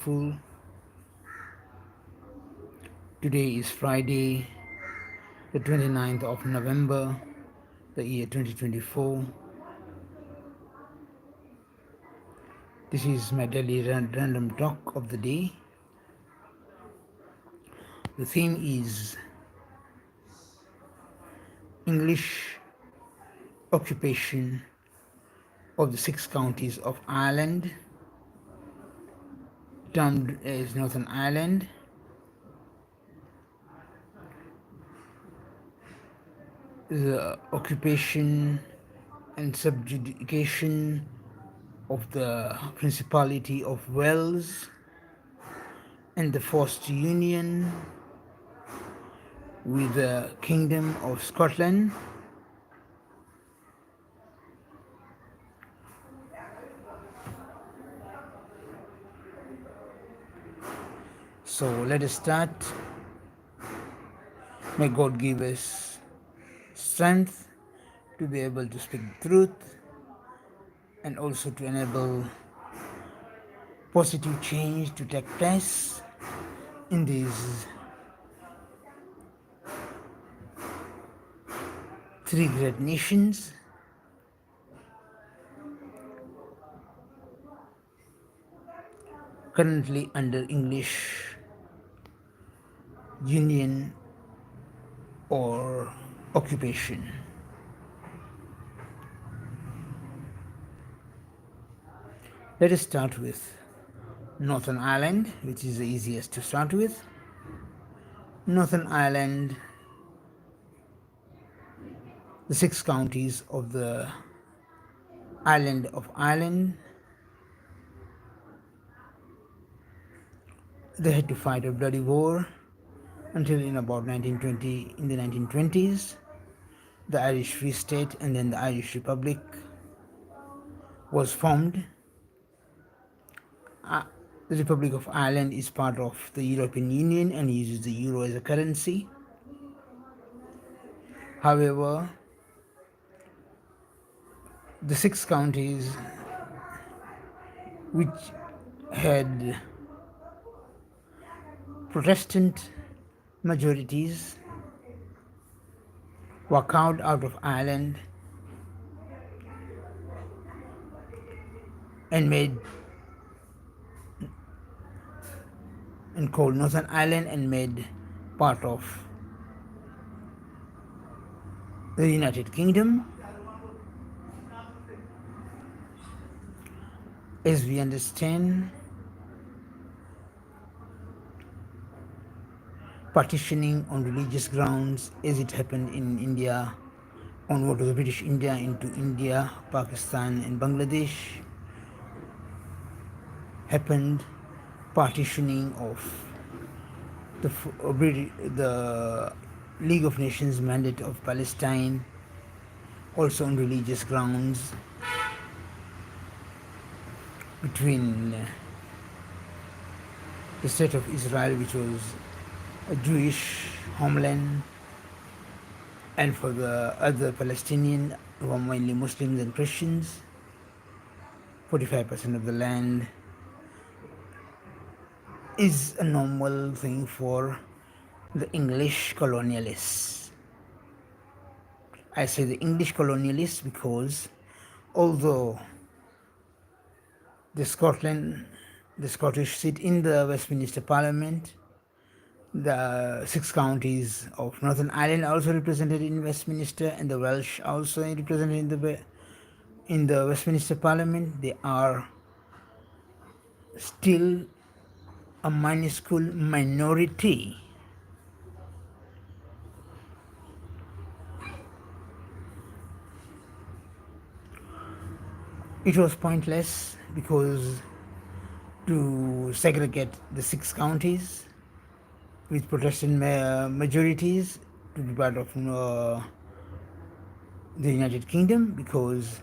Full. Today is Friday, the 29th of November, the year 2024. This is my daily random talk of the day. The theme is English occupation of the 6 counties of Ireland, termed as Northern Ireland. The occupation and subjugation of the Principalty of Wales and the forced union with the Kingdom of Scotland. So let us start. May God give us strength to be able to speak the truth and also to enable positive change to take place in these three great nations. Currently under English union or occupation. Let us start with Northern Ireland, which is the easiest to start with. Northern Ireland, the 6 counties of the island of Ireland, they had to fight a bloody war until in about 1920, in the 1920s, the Irish Free State and then the Irish Republic was formed. The Republic of Ireland is part of the European Union and uses the euro as a currency. However, the 6 counties which had Protestant majorities were carved out of Ireland and made and called Northern Ireland and made part of the United Kingdom. As we understand, partitioning on religious grounds, as it happened in India, on what was British India into India, Pakistan and Bangladesh, happened partitioning of the League of Nations mandate of Palestine, also on religious grounds, between the state of Israel, which was a Jewish homeland, and for the other Palestinian, who are mainly Muslims and Christians. 45% of the land is a normal thing for the English colonialists. I say the English colonialists because although the Scottish sit in the Westminster Parliament, the 6 counties of Northern Ireland are also represented in Westminster, and the Welsh also represented in the Westminster Parliament. They are still a minuscule minority. It was pointless because to segregate the 6 counties with Protestant majorities to be part of the United Kingdom, because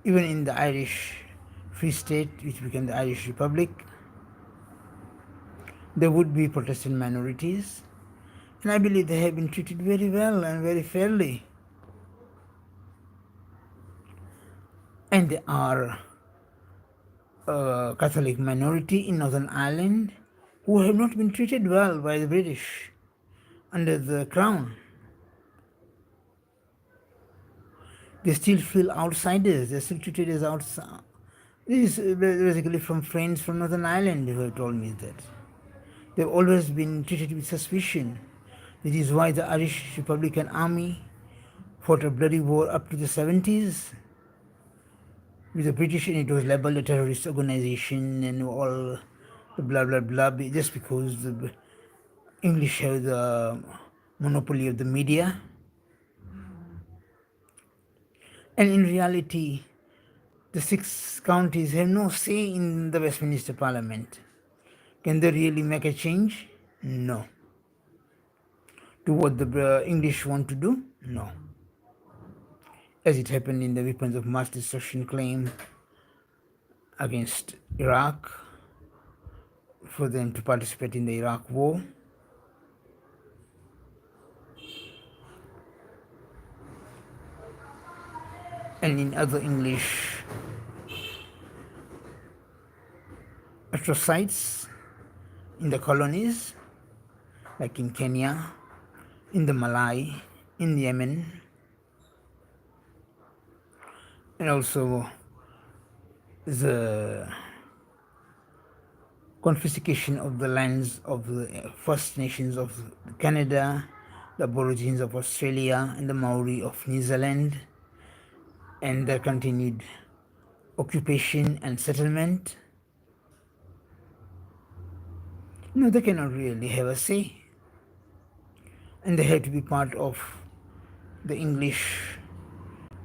even in the Irish Free State, which became the Irish Republic, there would be Protestant minorities, and I believe they have been treated very well and very fairly, and they are Catholic minority in Northern Ireland who have not been treated well by the British under the Crown. They still feel outsiders. They're still treated as outsiders. This is basically from friends from Northern Ireland who have told me that. They've always been treated with suspicion. This is why the Irish Republican Army fought a bloody war up to the 70s with the British, and it was labeled a terrorist organization and all the blah blah blah, just because the English have the monopoly of the media. And in reality, the 6 counties have no say in the Westminster Parliament. Can they really make a change? No. To what the English want to do? No. As it happened in the weapons of mass destruction claim against Iraq, for them to participate in the Iraq war. And in other English atrocities in the colonies, like in Kenya, in the Malay, in Yemen, and also the confiscation of the lands of the First Nations of Canada, the Aborigines of Australia, and the Maori of New Zealand, and their continued occupation and settlement. No, they cannot really have a say. And they have to be part of the English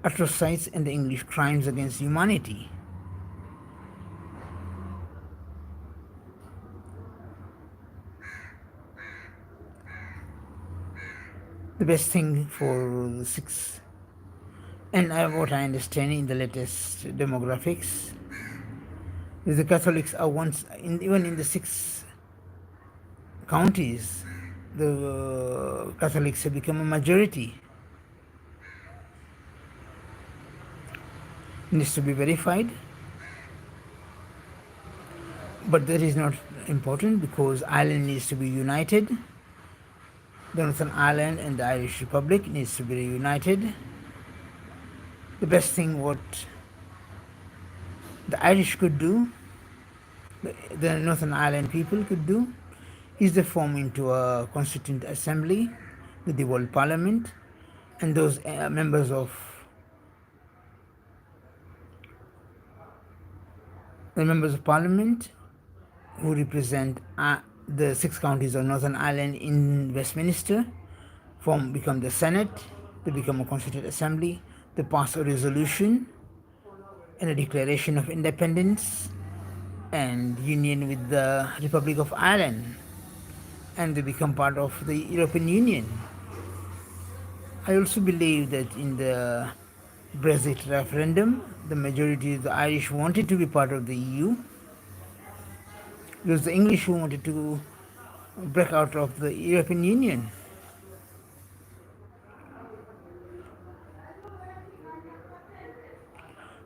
atrocities and the English crimes against humanity. The best thing for the 6, and what I understand in the latest demographics, is the Catholics are even in the 6 counties, the Catholics have become a majority. It needs to be verified, but that is not important because Ireland needs to be united. The Northern Ireland and the Irish Republic needs to be reunited. The best thing what the Irish could do, the Northern Ireland people could do, is they form into a constituent assembly, the devolved parliament, and those members of parliament who represent the 6 counties of Northern Ireland in Westminster become the Senate. They become a constituent assembly. They pass a resolution and a declaration of independence and union with the Republic of Ireland, and they become part of the European Union. I also believe that in the Brexit referendum, the majority of the Irish wanted to be part of the EU. It was the English who wanted to break out of the European Union.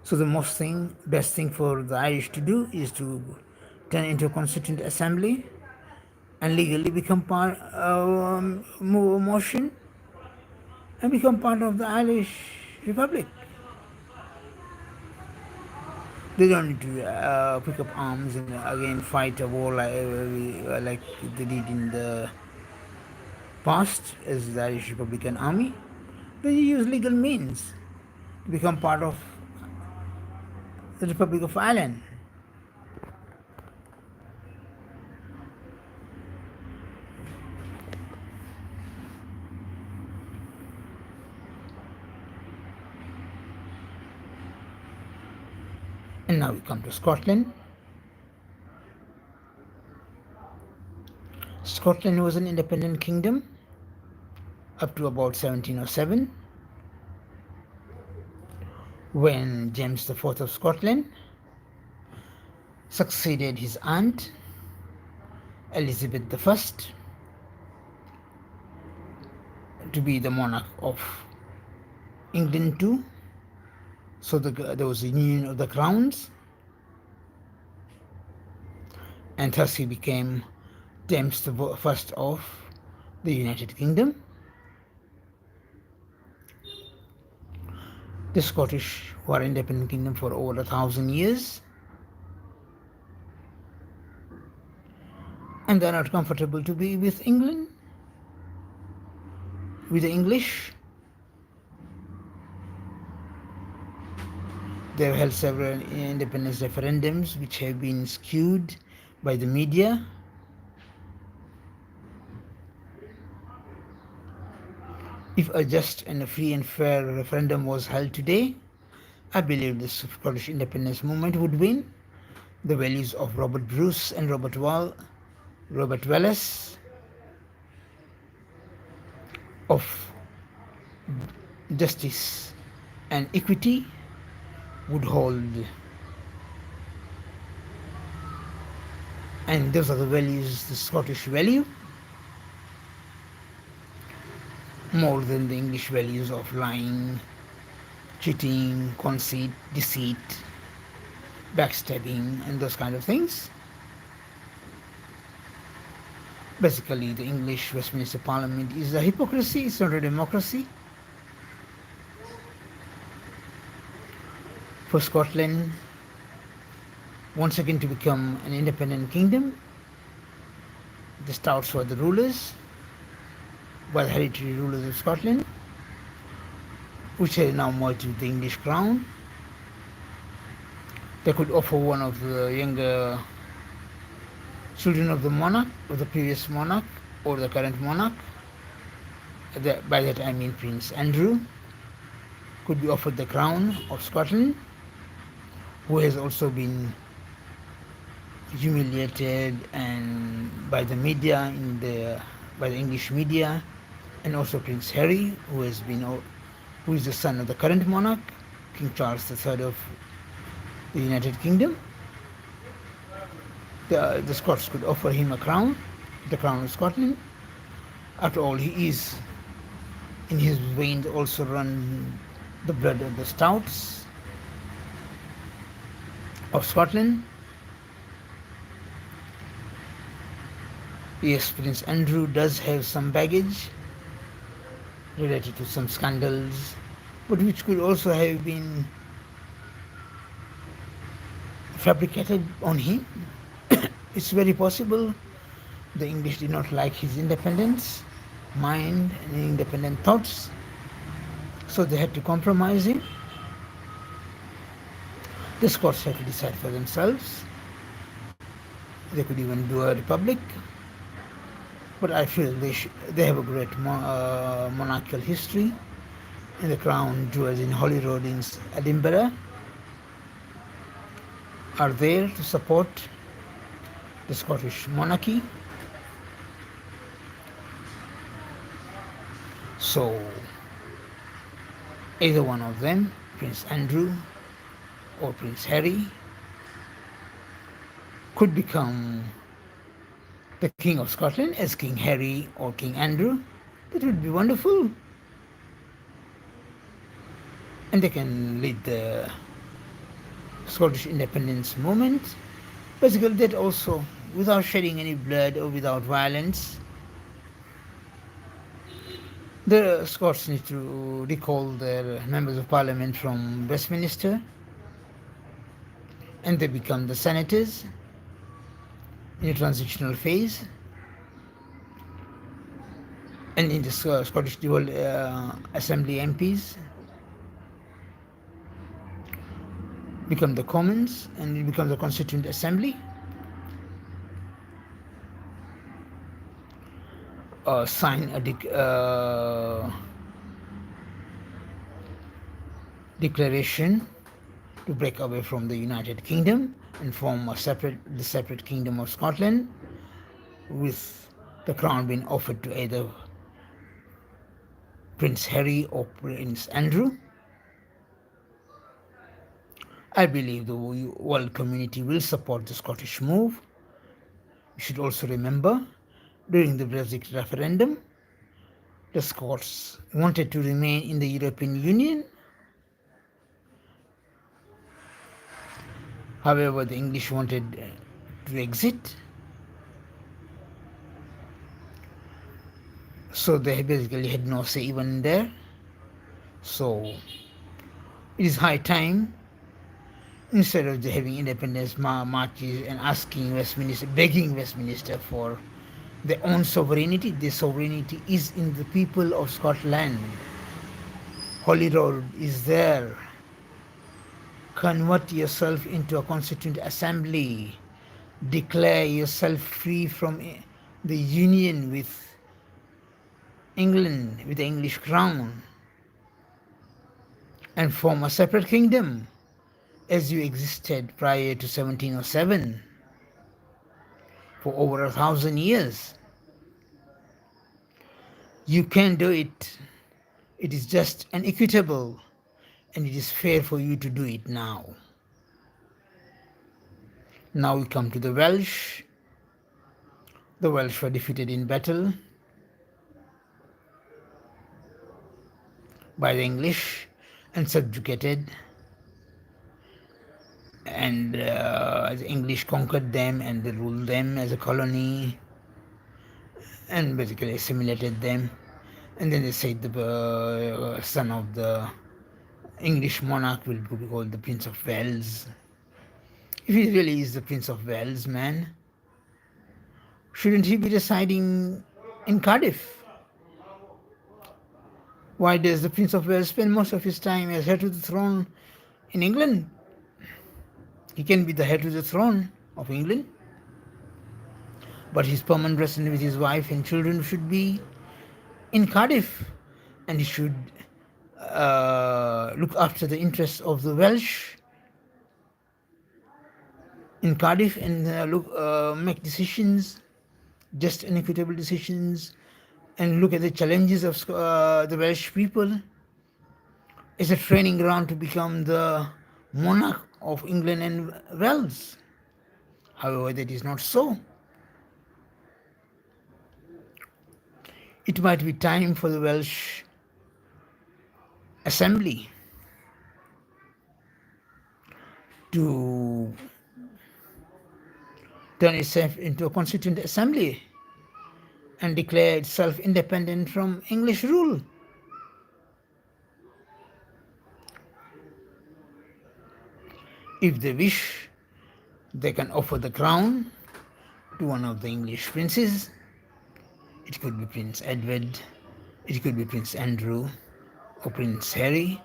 So the best thing for the Irish to do is to turn into a constituent assembly and legally become part move a motion and become part of the Irish Republic. They don't need to pick up arms and again fight a war like they did in the past as the Irish Republican Army. They use legal means to become part of the Republic of Ireland. And now we come to Scotland. Scotland was an independent kingdom up to about 1707, when James IV of Scotland succeeded his aunt Elizabeth I to be the monarch of England too. So there was a union of the crowns, and thus he became James the First of the United Kingdom. The Scottish were independent kingdom for over 1,000 years, and they're not comfortable to be with England, with the English. They have held several independence referendums which have been skewed by the media. If a just and a free and fair referendum was held today, I believe the Scottish independence movement would win. The values of Robert Bruce and Robert Wallace of justice and equity would hold, and those are the values the Scottish value more than the English values of lying, cheating, conceit, deceit, backstabbing, and those kind of things. Basically, the English Westminster Parliament is a hypocrisy, it's not a democracy. For Scotland once again to become an independent kingdom, the Stouts were the rulers, were the hereditary rulers of Scotland, which had now merged with the English crown. They could offer one of the younger children of the monarch, of the previous monarch, or the current monarch. By that I mean Prince Andrew, could be offered the crown of Scotland, who has also been humiliated and by the media, by the English media, and also Prince Harry, who is the son of the current monarch, King Charles III of the United Kingdom. The Scots could offer him a crown, the crown of Scotland. After all, he is, in his veins also run the blood of the Stouts of Scotland. Yes, Prince Andrew does have some baggage related to some scandals, but which could also have been fabricated on him. It's very possible the English did not like his independence, mind, and independent thoughts, so they had to compromise him. The Scots had to decide for themselves. They could even do a republic, but I feel they have a great monarchical history, and the crown jewels in Holyrood in Edinburgh are there to support the Scottish monarchy. So either one of them, Prince Andrew or Prince Harry, could become the King of Scotland as King Harry or King Andrew. That would be wonderful. And they can lead the Scottish independence movement. Basically, that also without shedding any blood or without violence. The Scots need to recall their members of parliament from Westminster, and they become the senators in a transitional phase. And in the Scottish Devolved Assembly MPs become the Commons, and it becomes the Constituent Assembly. Sign a declaration to break away from the United Kingdom and form the separate Kingdom of Scotland, with the crown being offered to either Prince Harry or Prince Andrew. I believe the world community will support the Scottish move. You should also remember, during the Brexit referendum, the Scots wanted to remain in the European Union. However, the English wanted to exit. So they basically had no say even there. So it is high time, instead of having independence marches and asking Westminster, begging Westminster for their own sovereignty, the sovereignty is in the people of Scotland. Holyrood is there. Convert yourself into a constituent assembly. Declare yourself free from the union with England, with the English crown, and form a separate kingdom as you existed prior to 1707 for over 1,000 years. You can do it. It is just and equitable, and it is fair for you to do it now. Now we come to the Welsh. The Welsh were defeated in battle by the English and subjugated, and the English conquered them and they ruled them as a colony and basically assimilated them. And then they said the son of the English monarch will be called the Prince of Wales. If he really is the Prince of Wales, man, shouldn't he be residing in Cardiff? Why does the Prince of Wales spend most of his time as heir to the throne in England? He can be the heir to the throne of England, but his permanent residence with his wife and children should be in Cardiff, and he should look after the interests of the Welsh in Cardiff and make decisions, just and equitable decisions, and look at the challenges of the Welsh people. It's a training ground to become the monarch of England and Wales. However, that is not so. It might be time for the Welsh Assembly to turn itself into a constituent assembly and declare itself independent from English rule. If they wish, they can offer the crown to one of the English princes. It could be Prince Edward, it could be Prince Andrew, or Prince Harry.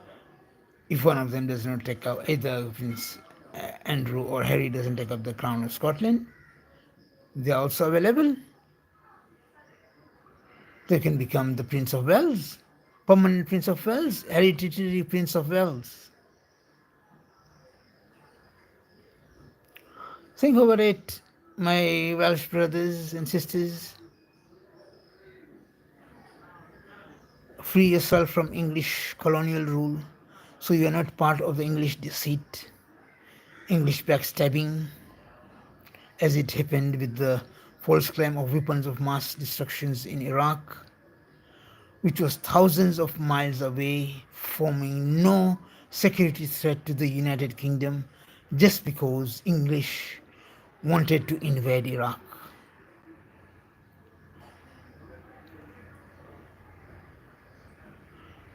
If one of them does not take up, either Prince Andrew or Harry doesn't take up the crown of Scotland, they are also available. They can become the Prince of Wales, permanent Prince of Wales, hereditary Prince of Wales. Think about it, my Welsh brothers and sisters. Free yourself from English colonial rule, so you are not part of the English deceit, English backstabbing, as it happened with the false claim of weapons of mass destructions in Iraq, which was thousands of miles away, forming no security threat to the United Kingdom, just because English wanted to invade Iraq.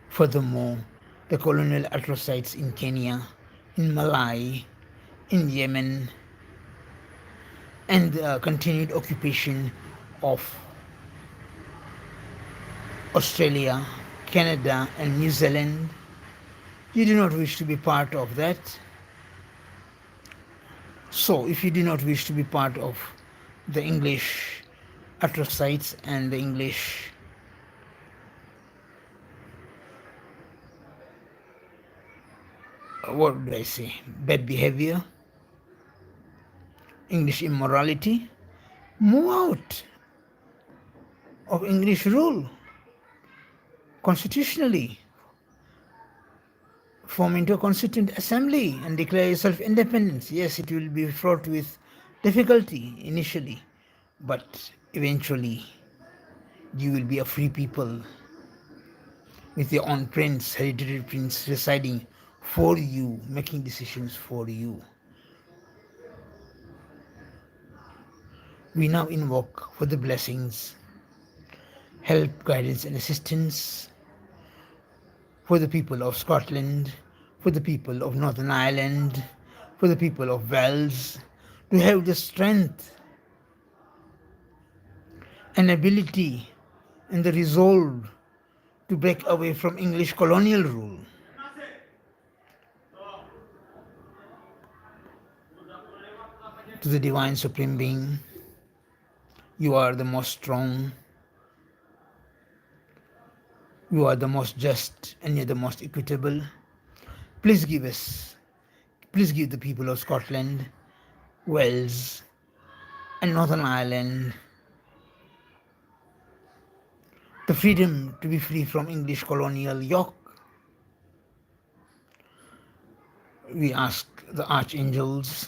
Furthermore, the colonial atrocities in Kenya, in Malay, in Yemen, and the continued occupation of Australia, Canada, and New Zealand, you do not wish to be part of that. So, if you do not wish to be part of the English atrocities and the English what would I say, bad behavior, English immorality, move out of English rule constitutionally, form into a constituent assembly and declare yourself independence. Yes, it will be fraught with difficulty initially, but eventually you will be a free people with your own prince, hereditary prince residing for you, making decisions for you. We now invoke for the blessings. help, guidance, and assistance for the people of Scotland, for the people of Northern Ireland, for the people of Wales, to have the strength and ability and the resolve to break away from English colonial rule. To the Divine Supreme Being, you are the most strong, you are the most just, and you're the most equitable. Please give us, please give the people of Scotland, Wales, and Northern Ireland the freedom to be free from English colonial yoke. We ask the archangels,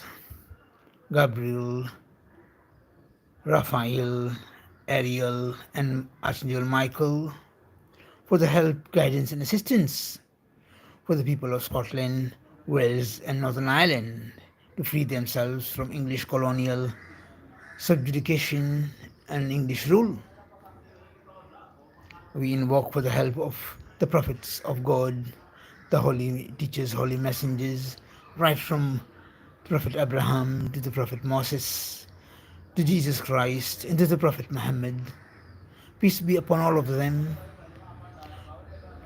Gabriel, Raphael, Ariel, and Archangel Michael for the help, guidance, and assistance for the people of Scotland, Wales, and Northern Ireland to free themselves from English colonial subjugation and English rule. We invoke for the help of the prophets of God, the holy teachers, holy messengers, right from Prophet Abraham to the Prophet Moses, to Jesus Christ, and to the Prophet Muhammad. Peace be upon all of them,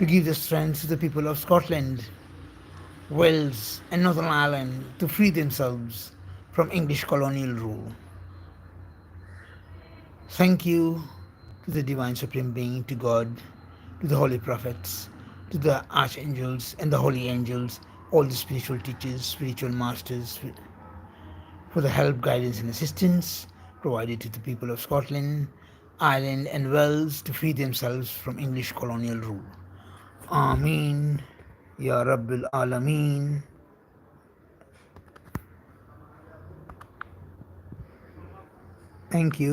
to give the strength to the people of Scotland, Wales, and Northern Ireland to free themselves from English colonial rule. Thank you to the Divine Supreme Being, to God, to the Holy Prophets, to the Archangels and the Holy Angels, all the spiritual teachers, spiritual masters, for the help, guidance, and assistance provided to the people of Scotland, Ireland, and Wales to free themselves from English colonial rule. Ameen. Ya Rabbil Alameen. Thank you.